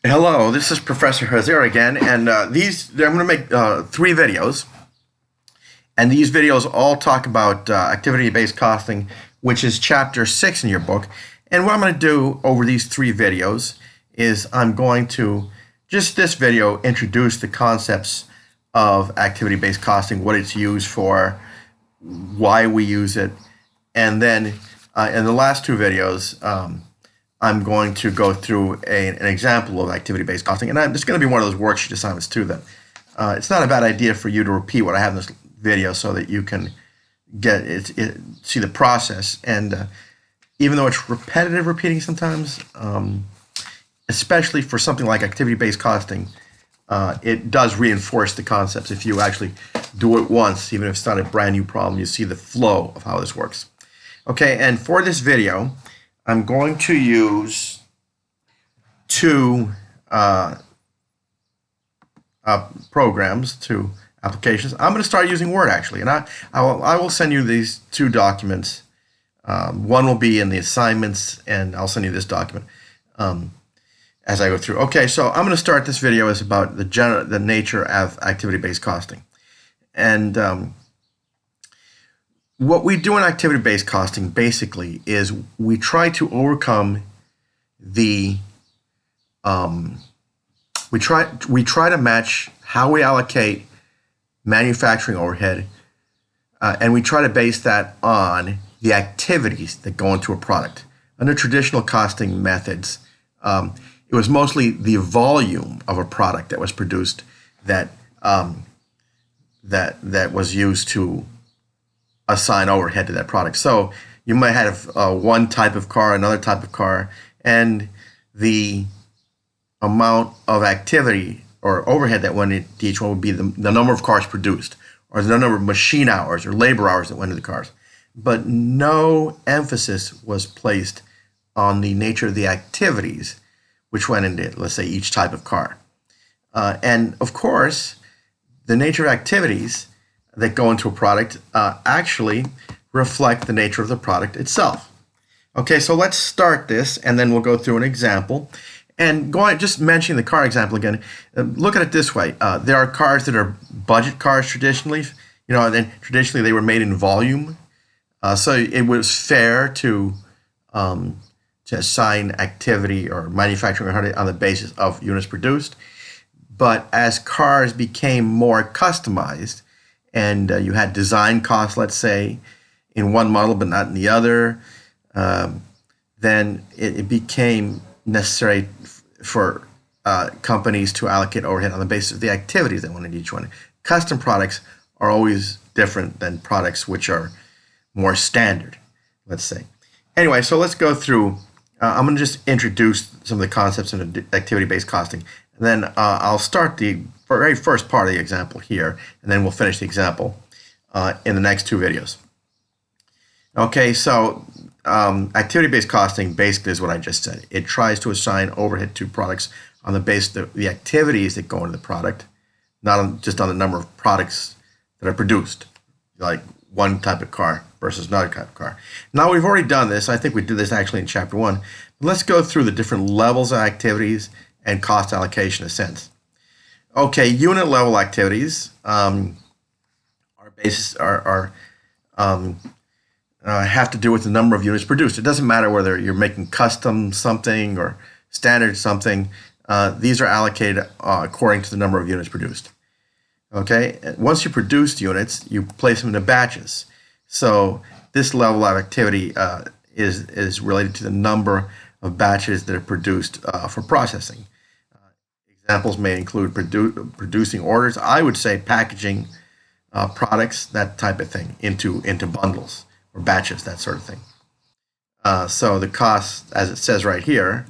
Hello, this is Professor Hazer again, and I'm going to make three videos, and these videos all talk about activity-based costing, which is chapter 6 in your book. And what I'm going to do over these three videos is I'm going to, just this video, introduce the concepts of activity-based costing, what it's used for, why we use it, and then in the last two videos, I'm going to go through an example of activity-based costing, and it's going to be one of those worksheet assignments too. Then it's not a bad idea for you to repeat what I have in this video so that you can see the process. And even though it's repetitive repeating sometimes, especially for something like activity-based costing, it does reinforce the concepts. If you actually do it once, even if it's not a brand new problem, you see the flow of how this works. Okay, and for this video, I'm going to use two programs, two applications. I'm going to start using Word actually, and I will send you these two documents. One will be in the assignments, and I'll send you this document as I go through. Okay, so I'm going to start this video is about the nature of activity-based costing, and what we do in activity-based costing basically is we try to overcome the we try to match how we allocate manufacturing overhead, and we try to base that on the activities that go into a product. Under traditional costing methods, it was mostly the volume of a product that was produced that that was used to assign overhead to that product. So you might have one type of car, another type of car, and the amount of activity or overhead that went into each one would be the number of cars produced, or the number of machine hours or labor hours that went into the cars. But no emphasis was placed on the nature of the activities which went into, let's say, each type of car. And of course, the nature of activities that go into a product actually reflect the nature of the product itself. Okay, so let's start this, and then we'll go through an example. And just mentioning the car example again, look at it this way. There are cars that are budget cars traditionally, and traditionally they were made in volume. So it was fair to assign activity or manufacturing on the basis of units produced. But as cars became more customized, and you had design costs, let's say, in one model but not in the other, then it became necessary for companies to allocate overhead on the basis of the activities that went into each one. Custom products are always different than products which are more standard, let's say. Anyway, so let's go through. I'm going to just introduce some of the concepts in activity-based costing, and then I'll start the very first part of the example here, and then we'll finish the example in the next two videos. Okay, so activity-based costing basically is what I just said. It tries to assign overhead to products on the basis of the activities that go into the product, not just on the number of products that are produced, like one type of car versus another type of car. Now, we've already done this. I think we did this actually in chapter 1. Let's go through the different levels of activities and cost allocation in a sense. Okay, unit level activities have to do with the number of units produced. It doesn't matter whether you're making custom something or standard something. These are allocated according to the number of units produced. Okay, once you produce units, you place them into batches. So this level of activity is related to the number of batches that are produced for processing. Examples may include producing orders. I would say packaging products, that type of thing, into bundles or batches, that sort of thing. So the cost, as it says right here,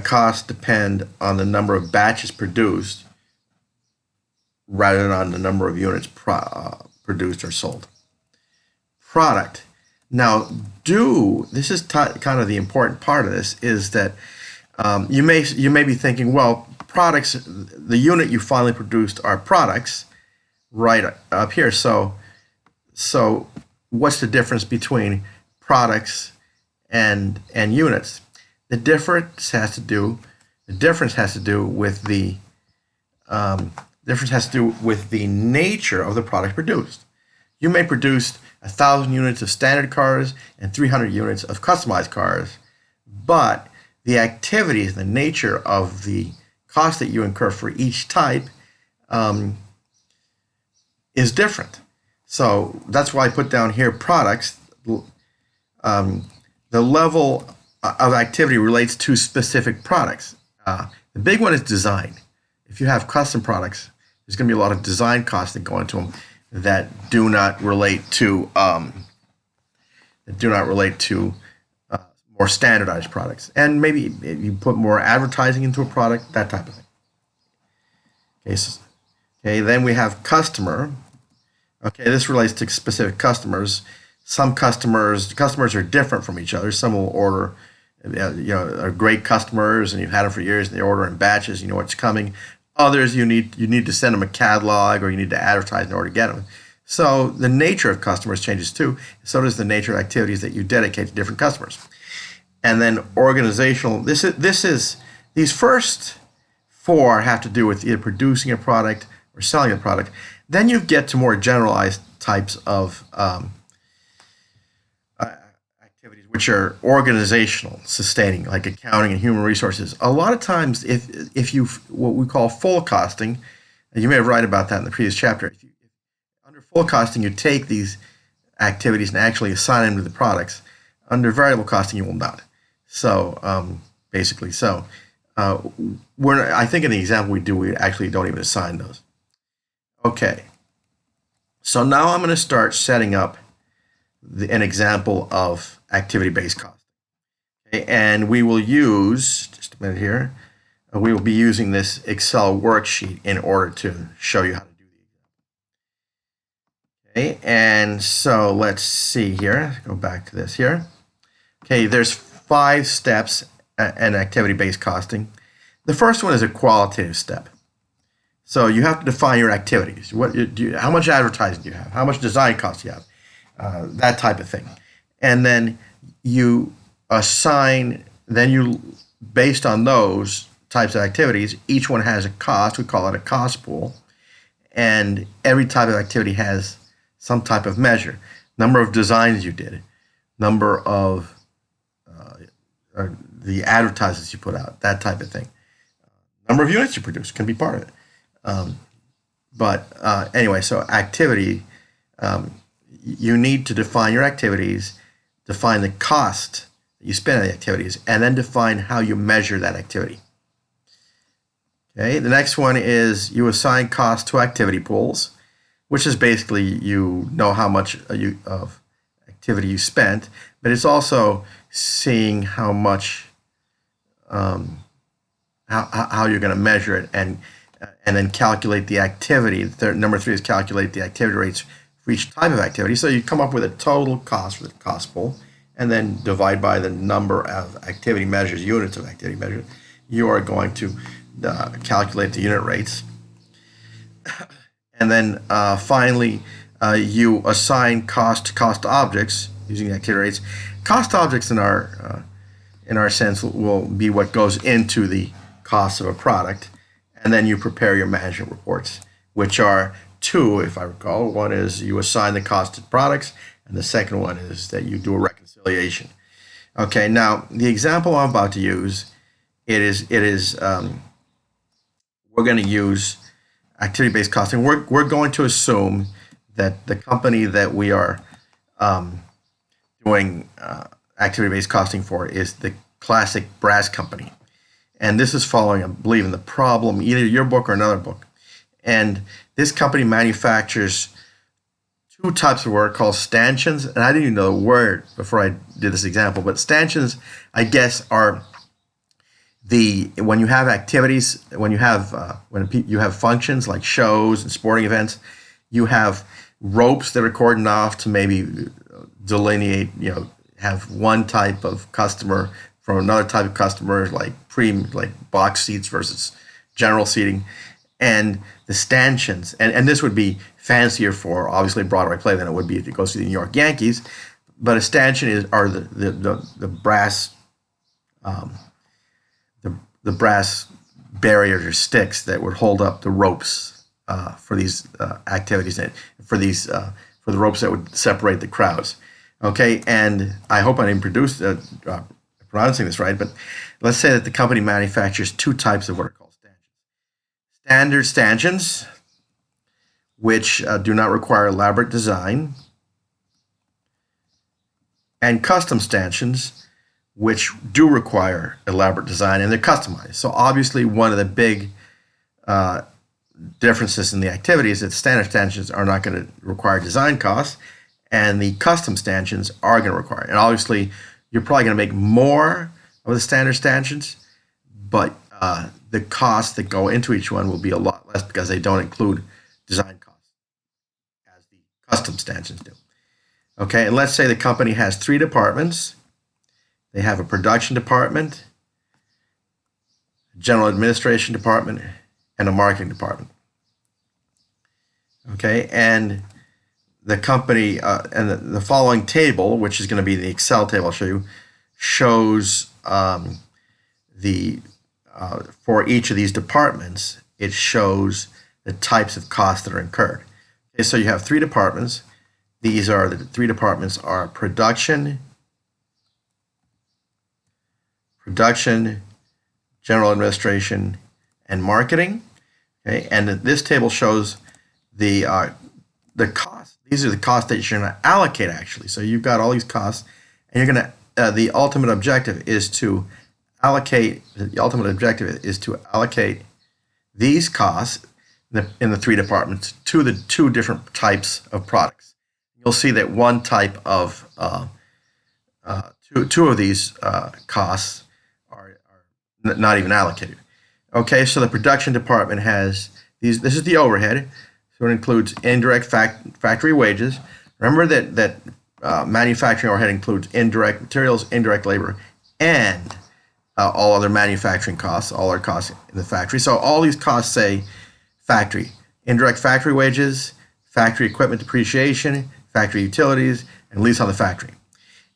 costs depend on the number of batches produced rather than on the number of units produced or sold. Product. Now, this is kind of the important part of this, is that you may be thinking, well, products, the unit you finally produced are products right up here. So what's the difference between products and units. The difference has to do with the nature of the product produced. You may produce 1,000 units of standard cars and 300 units of customized cars, but the activities, the nature of the cost that you incur for each type is different. So that's why I put down here products. The level of activity relates to specific products. The big one is design. If you have custom products, there's going to be a lot of design costs that go into them that do not relate to more standardized products. And maybe you put more advertising into a product, that type of thing. Okay, then we have customer. Okay, this relates to specific customers. Some customers are different from each other. Some will order, are great customers, and you've had them for years, and they order in batches. You know what's coming. Others, you need to send them a catalog, or you need to advertise in order to get them. So the nature of customers changes too. So does the nature of activities that you dedicate to different customers. And then organizational. These first four have to do with either producing a product or selling a product. Then you get to more generalized types of activities, which are organizational, sustaining, like accounting and human resources. A lot of times, if you what we call full costing, and you may have written about that in the previous chapter. Under full costing, you take these activities and actually assign them to the products. Under variable costing, you will not. So I think in the example we actually don't even assign those. Okay. So now I'm going to start setting up an example of activity-based costing. Okay, and we will use, just a minute here, we will be using this Excel worksheet in order to show you how to do the example. Okay, and so let's see here. Go back to this here. Okay, there's 5 steps in activity-based costing. The first one is a qualitative step. So you have to define your activities. How much advertising do you have? How much design costs do you have? That type of thing. And then you assign, based on those types of activities, each one has a cost. We call it a cost pool. And every type of activity has some type of measure. Number of designs you did, number of the advertisements you put out, that type of thing. Number of units you produce can be part of it. Anyway, so activity, you need to define your activities, define the cost that you spend on the activities, and then define how you measure that activity. Okay, the next one is you assign cost to activity pools, which is basically you know how much of activity you spent, but it's also seeing how much, how you're going to measure it, and then calculate the activity. Number 3 is calculate the activity rates for each type of activity. So you come up with a total cost for the cost pool, and then divide by the number of activity measures, units of activity measures. You are going to calculate the unit rates. And then finally, you assign cost to cost objects using the activity rates. Cost objects in our sense will be what goes into the cost of a product. And then you prepare your management reports, which are 2, if I recall. One is you assign the cost to products, and the second one is that you do a reconciliation. Okay, now the example I'm about to use, we're going to use activity-based costing. We're going to assume that the company that we are doing activity-based costing for is the classic brass company. And this is following, I believe, in the problem, either your book or another book. And this company manufactures 2 types of work called stanchions. And I didn't even know the word before I did this example. But stanchions, I guess, are when you have activities, when you have functions like shows and sporting events, you have ropes that are cordoned off to maybe delineate, have one type of customer from another type of customer, like box seats versus general seating, and the stanchions. And this would be fancier for obviously Broadway play than it would be if it goes to the New York Yankees. but a stanchion are the brass um, the brass barriers or sticks that would hold up the ropes for these activities and for the ropes that would separate the crowds. Okay, and I hope I didn't pronouncing this right, but let's say that the company manufactures two types of what are called stanchions. Standard stanchions, which do not require elaborate design, and custom stanchions, which do require elaborate design and they're customized. So obviously one of the big differences in the activity is that standard stanchions are not going to require design costs, and the custom stanchions are going to require. And obviously, you're probably going to make more of the standard stanchions, but the costs that go into each one will be a lot less because they don't include design costs as the custom stanchions do. Okay, and let's say the company has 3 departments. They have a production department, a general administration department, and a marketing department. Okay, and the company and the following table, which is going to be the Excel table I'll show you, shows for each of these departments, it shows the types of costs that are incurred. Okay, so you have 3 departments. These are the 3 departments are production, general administration, and marketing. Okay, and this table shows the costs. These are the costs that you're going to allocate actually. So you've got all these costs, and you're going to the ultimate objective is to allocate. The ultimate objective is to allocate these costs in the 3 departments to the 2 different types of products. You'll see that one type of two of these costs are not even allocated. Okay, so the production department has these. This is the overhead. So it includes indirect factory wages. Remember that manufacturing overhead includes indirect materials, indirect labor, and all other manufacturing costs, all our costs in the factory. So all these costs say factory, indirect factory wages, factory equipment depreciation, factory utilities, and lease on the factory.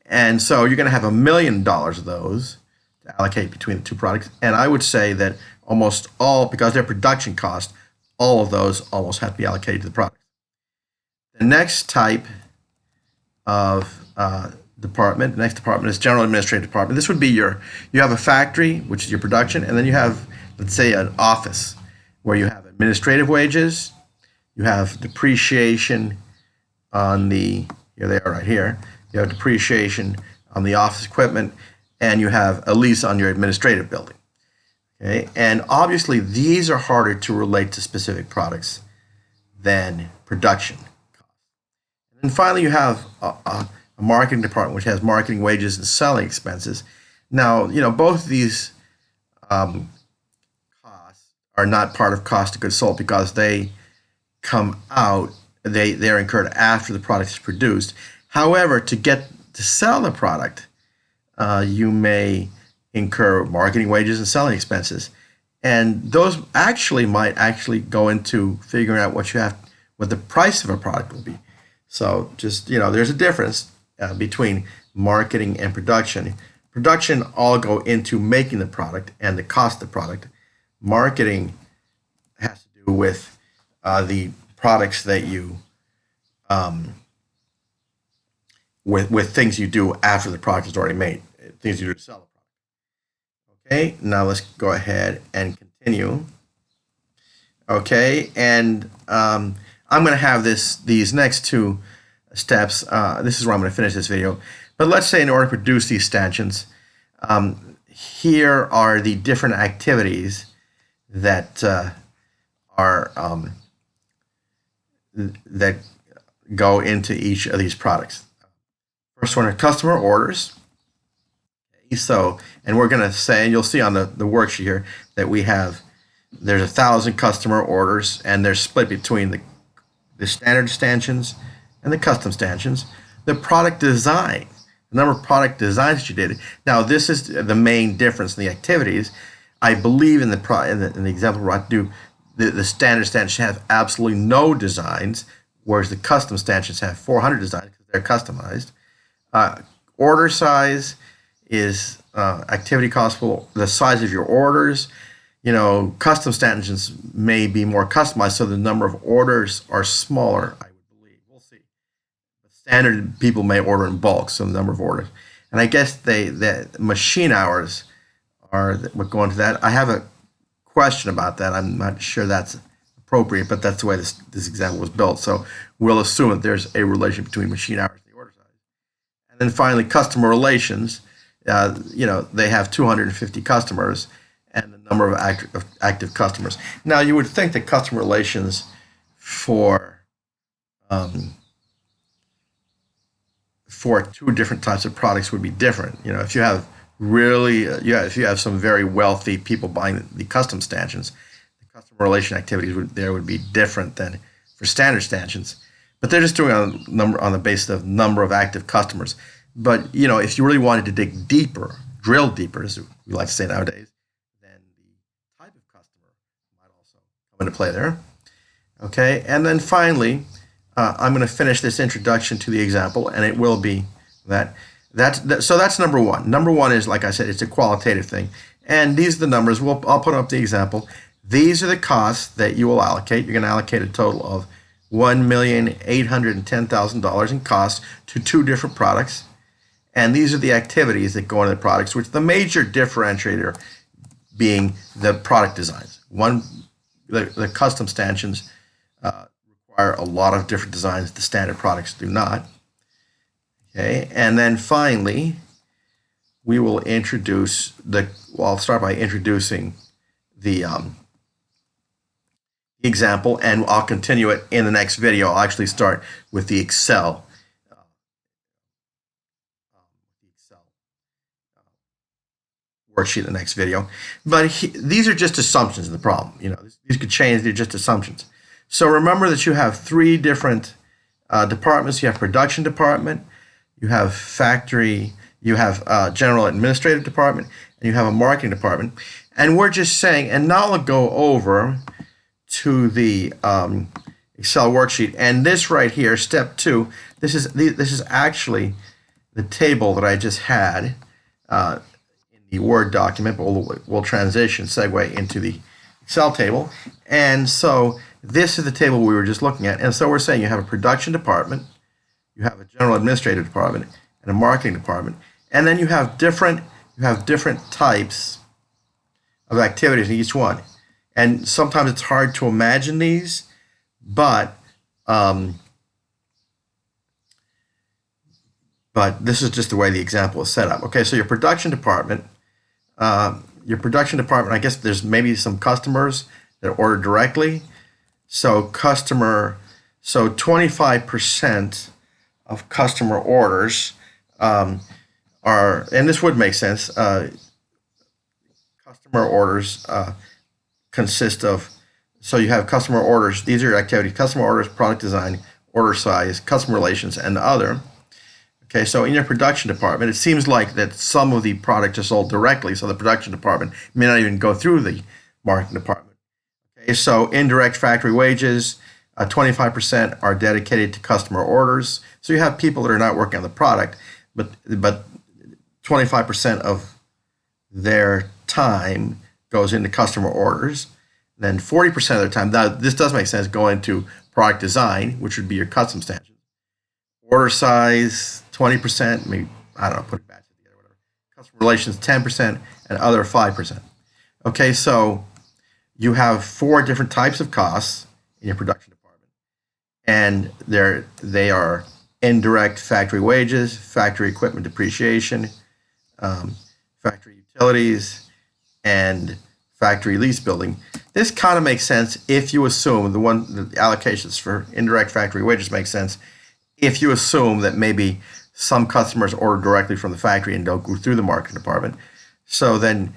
And so you're going to have $1 million of those to allocate between the 2 products. And I would say that almost all, because they're production costs, all of those almost have to be allocated to the product. The next type of department, the next department is general administrative department. This would be you have a factory, which is your production, and then you have, let's say, an office where you have administrative wages, you have depreciation on here they are right here, you have depreciation on the office equipment, and you have a lease on your administrative building. Okay, and obviously these are harder to relate to specific products than production costs. And finally, you have a marketing department, which has marketing wages and selling expenses. Now, both of these costs are not part of cost of goods sold because they come out, they're incurred after the product is produced. However, to sell the product, you may incur marketing wages and selling expenses, and those might go into figuring out what the price of a product will be. So just there's a difference between marketing and production. Production all go into making the product and the cost of the product. Marketing has to do with the products that you with things you do after the product is already made, things you do to sell the product. Okay, now let's go ahead and continue. Okay, and I'm going to have these next 2 steps. This is where I'm going to finish this video. But let's say in order to produce these stanchions, here are the different activities that that go into each of these products. First one are customer orders. So, and we're going to say, and you'll see on the worksheet here that there's 1,000 customer orders, and they're split between the standard stanchions and the custom stanchions. The product design, the number of product designs that you did. Now, this is the main difference in the activities. I believe in the example we're about to do, the standard stanchions have absolutely no designs, whereas the custom stanchions have 400 designs because they're customized. Order size is activity cost for the size of your orders. Custom stanchions may be more customized, so the number of orders are smaller, I would believe. We'll see. Standard people may order in bulk, so the number of orders. And I guess the machine hours would go into that. I have a question about that. I'm not sure that's appropriate, but that's the way this example was built. So we'll assume that there's a relation between machine hours and the order size. And then finally, customer relations. They have 250 customers and the number of active customers. Now, you would think that customer relations for two different types of products would be different. If you have if you have some very wealthy people buying the custom stanchions, the customer relation activities would be different than for standard stanchions. But they're just doing it on the basis of number of active customers. But if you really wanted to dig deeper, drill deeper, as we like to say nowadays, then the type of customer might also come into play there. Okay, and then finally, I'm going to finish this introduction to the example, and it will be that. So that's number one. Number one is, like I said, it's a qualitative thing, and these are the numbers. I'll put up the example. These are the costs that you will allocate. You're going to allocate a total of $1,810,000 in costs to two different products. And these are the activities that go into the products, which the major differentiator being the product designs. The custom stanchions require a lot of different designs. The standard products do not. Okay, and then finally, we will introduce I'll start by introducing the example, and I'll continue it in the next video. I'll actually start with the Excel. Worksheet in the next video. But these are just assumptions in the problem. These could change. They're just assumptions. So remember that you have three different departments. You have production department, you have factory, you have general administrative department, and you have a marketing department. And we're just saying, and now I'll go over to the Excel worksheet. And this right here, step 2, this is actually the table that I just had the Word document, but we'll segue into the Excel table. And so this is the table we were just looking at. And so we're saying you have a production department, you have a general administrative department, and a marketing department. And then you have different types of activities in each one. And sometimes it's hard to imagine these, but this is just the way the example is set up. Okay, so your production department, I guess there's maybe some customers that order directly. So 25% of customer orders are, and this would make sense, customer orders consist of, so you have customer orders, these are your activities, customer orders, product design, order size, customer relations, and other. Okay, so in your production department, it seems like that some of the products are sold directly, so the production department may not even go through the marketing department. Okay, so indirect factory wages, 25% are dedicated to customer orders. So you have people that are not working on the product, but 25% of their time goes into customer orders. Then 40% of their time, now this does make sense, go into product design, which would be your custom stanchions. Order size, 20%, maybe, I don't know, put it back together, whatever. Customer relations, 10%, and other 5%. Okay, so you have 4 different types of costs in your production department. And they are indirect factory wages, factory equipment depreciation, factory utilities, and factory lease building. This kind of makes sense if you assume the allocations for indirect factory wages make sense if you assume that maybe some customers order directly from the factory and don't go through the marketing department. So then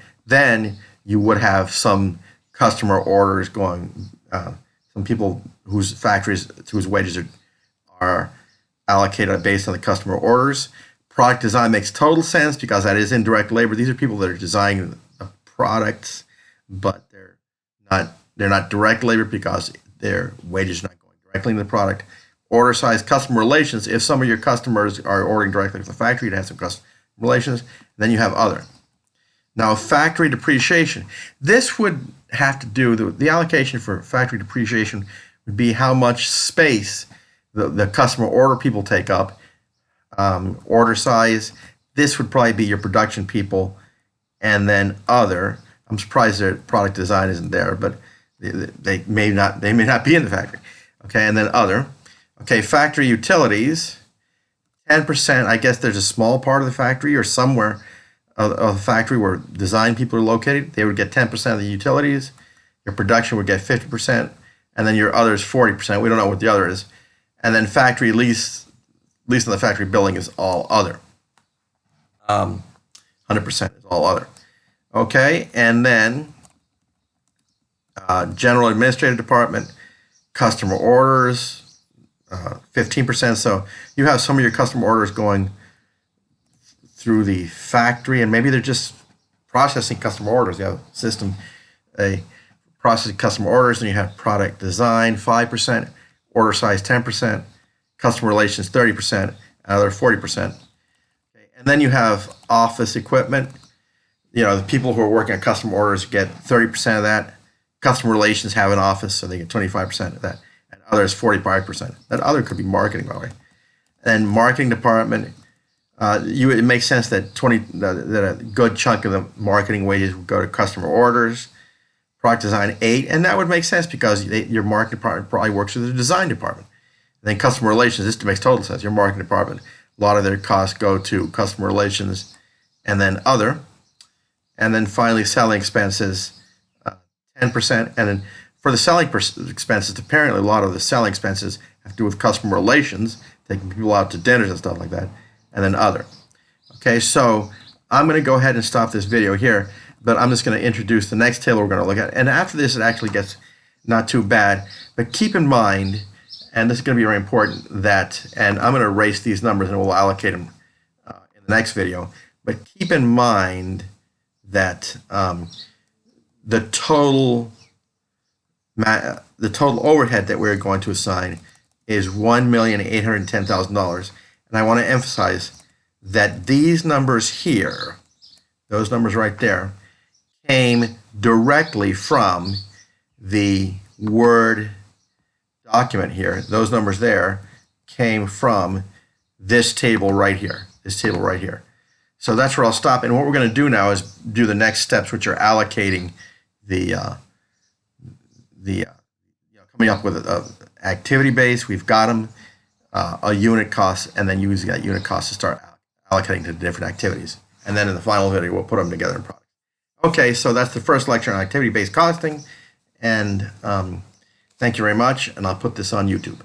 you would have some customer orders going, some people whose wages are allocated based on the customer orders. Product design makes total sense because that is indirect labor. These are people that are designing the products, but they're not direct labor because their wages are not going directly into the product. Order size, customer relations. If some of your customers are ordering directly from the factory, you'd have some customer relations. Then you have other. Now, factory depreciation. This would have to do, the allocation for factory depreciation would be how much space the customer order people take up. Order size, this would probably be your production people. And then other. I'm surprised their product design isn't there, but they may not be in the factory. Okay, and then other. Okay, factory utilities, 10%. I guess there's a small part of the factory or somewhere of the factory where design people are located. They would get 10% of the utilities. Your production would get 50%, and then your other is 40%. We don't know what the other is. And then factory lease on the factory building is all other. 100% is all other. Okay, and then general administrative department, customer orders, 15%. So you have some of your customer orders going through the factory, and maybe they're just processing customer orders. You have a system, processing customer orders, and you have product design, 5%, order size, 10%, customer relations, 30%, another 40%. Okay. And then you have office equipment. The people who are working on customer orders get 30% of that. Customer relations have an office, so they get 25% of that. And others, 45%. That other could be marketing, by the way. And marketing department, it makes sense that that a good chunk of the marketing wages would go to customer orders. Product design, 8%, and that would make sense because your marketing department probably works with the design department. And then customer relations, this makes total sense. Your marketing department, a lot of their costs go to customer relations, and then other. And then finally, selling expenses, 10%. And then for the selling expenses, apparently a lot of the selling expenses have to do with customer relations, taking people out to dinners and stuff like that. And then other. Okay, so I'm going to go ahead and stop this video here, but I'm just going to introduce the next table we're going to look at. And after this, it actually gets not too bad. But keep in mind, and this is going to be very important, that, and I'm going to erase these numbers and we'll allocate them in the next video. But keep in mind that the total overhead that we're going to assign is $1,810,000, and I want to emphasize that these numbers here, those numbers right there, came directly from the Word document here. Those numbers there came from this table right here. This table right here. So that's where I'll stop. And what we're going to do now is do the next steps, which are allocating coming up with an activity base. We've got them, a unit cost, and then using that unit cost to start allocating to different activities. And then in the final video, we'll put them together in product. Okay, so that's the first lecture on activity-based costing. And thank you very much. And I'll put this on YouTube.